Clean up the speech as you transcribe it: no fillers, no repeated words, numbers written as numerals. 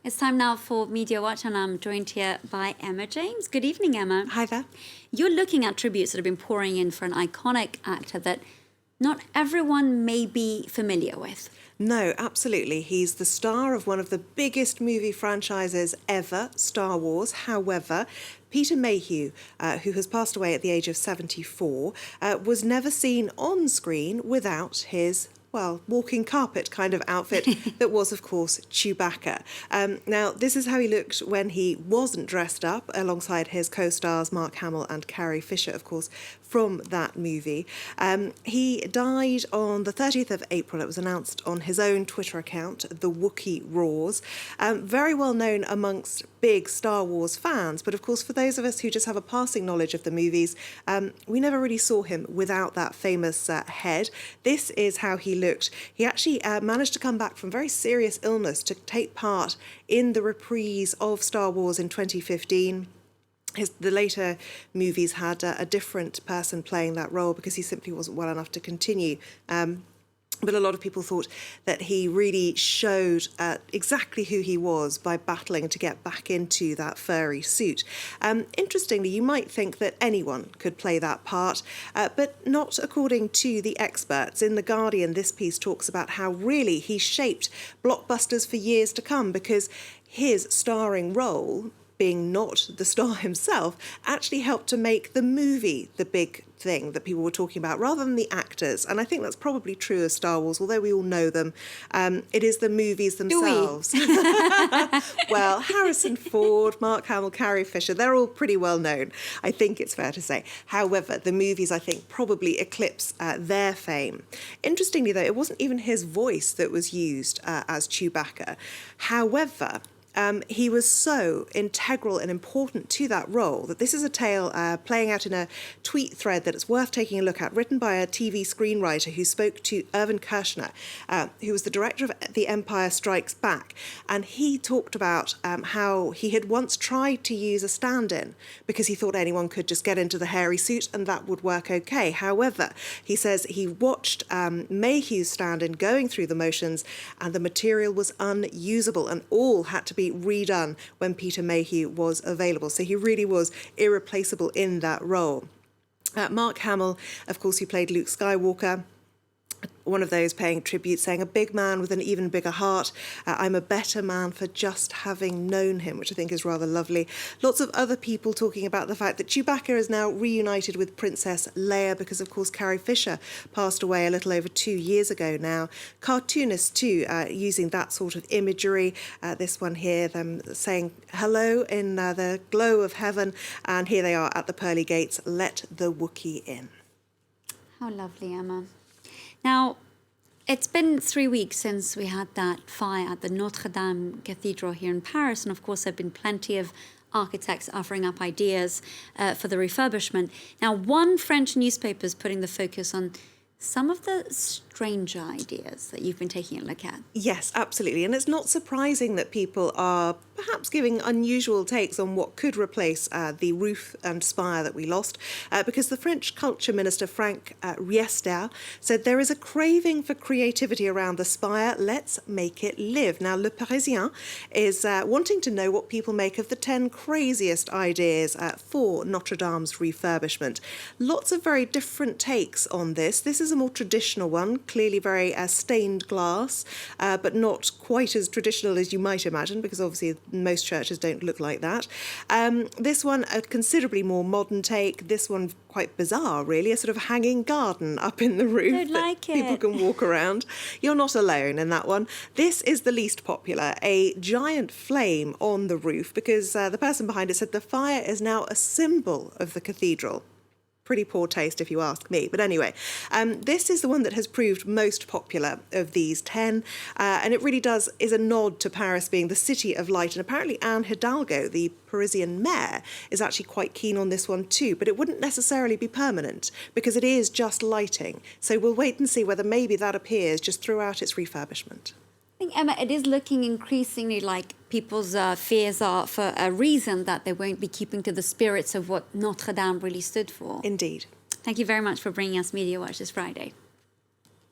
It's time now for Media Watch, and I'm joined here by Emma James. Good evening, Emma. Hi there. You're looking at tributes that have been pouring in for an iconic actor that not everyone may be familiar with. No, absolutely. He's the star of one of the biggest movie franchises ever, Star Wars. However, Peter Mayhew, who has passed away at the age of 74, was never seen on screen without his walking carpet kind of outfit that was, of course, Chewbacca. Now, this is how he looked when he wasn't dressed up, alongside his co-stars Mark Hamill and Carrie Fisher, of course, from that movie. He died on the 30th of April. It was announced on his own Twitter account, The Wookiee Roars. Very well known amongst big Star Wars fans, but of course, for those of us who just have a passing knowledge of the movies, we never really saw him without that famous head. This is how he looked. He actually managed to come back from very serious illness to take part in the reprise of Star Wars in 2015. The later movies had a different person playing that role because he simply wasn't well enough to continue. But a lot of people thought that he really showed exactly who he was by battling to get back into that furry suit. Interestingly, you might think that anyone could play that part, but not according to the experts. In The Guardian, this piece talks about how really he shaped blockbusters for years to come because his starring role, being not the star himself, actually helped to make the movie the big thing that people were talking about rather than the actors. And I think that's probably true of Star Wars, although we all know them. It is the movies themselves. Well, Harrison Ford, Mark Hamill, Carrie Fisher, they're all pretty well known, I think it's fair to say. However, the movies, I think, probably eclipse their fame. Interestingly, though, it wasn't even his voice that was used as Chewbacca. However, he was so integral and important to that role that this is a tale playing out in a tweet thread that it's worth taking a look at, written by a TV screenwriter who spoke to Irvin Kershner, who was the director of The Empire Strikes Back. And he talked about how he had once tried to use a stand-in because he thought anyone could just get into the hairy suit and that would work okay. However, he says he watched Mayhew's stand-in going through the motions and the material was unusable and all had to be redone when Peter Mayhew was available. So he really was irreplaceable in that role. Mark Hamill, of course, who played Luke Skywalker, one of those paying tribute, saying, "A big man with an even bigger heart. I'm a better man for just having known him," which I think is rather lovely. Lots of other people talking about the fact that Chewbacca is now reunited with Princess Leia because, of course, Carrie Fisher passed away a little over 2 years ago now. Cartoonists, too, using that sort of imagery. This one here, them saying hello in the glow of heaven, and here they are at the pearly gates. Let the Wookiee in. How lovely, Emma. Now, it's been 3 weeks since we had that fire at the Notre Dame Cathedral here in Paris, and of course there have been plenty of architects offering up ideas for the refurbishment. Now, one French newspaper is putting the focus on some of the stranger ideas that you've been taking a look at. Yes, absolutely. And it's not surprising that people are perhaps giving unusual takes on what could replace the roof and spire that we lost, because the French culture minister, Frank Riester, said there is a craving for creativity around the spire. Let's make it live. Now, Le Parisien is wanting to know what people make of the 10 craziest ideas for Notre Dame's refurbishment. Lots of very different takes on this. This is a more traditional one, clearly very stained glass, but not quite as traditional as you might imagine, because obviously most churches don't look like that. This one, a considerably more modern take. This one quite bizarre, really, a sort of hanging garden up in the roof. Don't like it. People can walk around. You're not alone in that one. This is the least popular, a giant flame on the roof, because the person behind it said the fire is now a symbol of the cathedral. Pretty poor taste if you ask me. But anyway, this is the one that has proved most popular of these 10. And it really is a nod to Paris being the city of light. And apparently Anne Hidalgo, the Parisian mayor, is actually quite keen on this one too. But it wouldn't necessarily be permanent because it is just lighting. So we'll wait and see whether maybe that appears just throughout its refurbishment. I think, Emma, it is looking increasingly like people's fears are for a reason that they won't be keeping to the spirits of what Notre Dame really stood for. Indeed. Thank you very much for bringing us Media Watch this Friday.